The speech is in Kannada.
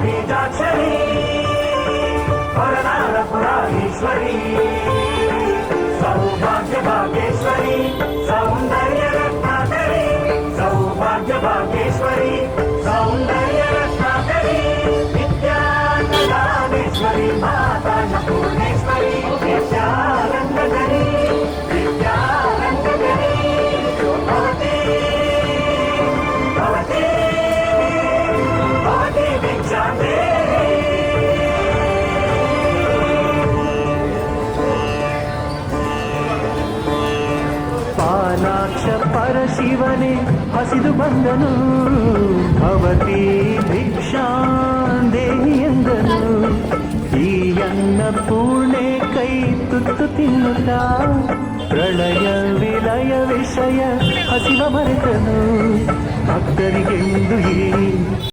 ಬೀಜಾಕ್ಷರಿ ಹೊರನಾಡ ಪುರಾಣೇಶ್ವರಿ ಸೌಭಾಗ್ಯ ಭಾಗ್ಯೇಶ್ವರಿ ಸೌಂದರ್ಯ ರತ್ನಾಕರಿ ಸೌಭಾಗ್ಯ ಭಾಗ್ಯೇಶ್ವರಿ ಸೌಂದರ್ಯ ರತ್ನಾಕರಿ ವಿದ್ಯಾನಂದೇಶ್ವರಿ ಮಾತಾ ಪೂರ್ಣೇಶ್ವರಿ ವಿದ್ಯಾನಂದಗರಿ ವಿದ್ಯಾನಂದಗರಿ ಭವತಿ ಭವತಿ ಭವತಿ ಭಿಕ್ಷಾಂತೆ ಪಾಲಾಕ್ಷ ಪರಶಿವನೇ ಹಸಿದು ಬಂದನು ಭವತಿ ಭಿಕ್ಷಾಂದೇಹಿ ಎಂದನು ಈ ಅನ್ನ ಪೂರ್ಣೆ ಕೈ ತುತ್ತು ತಿನ್ನುತ್ತಾ ಪ್ರಳಯ ವಿಲಯ ವಿಷಯ ಹಸಿವ ಮರೆತನು ಭಕ್ತರಿಗೆಂದು ಈ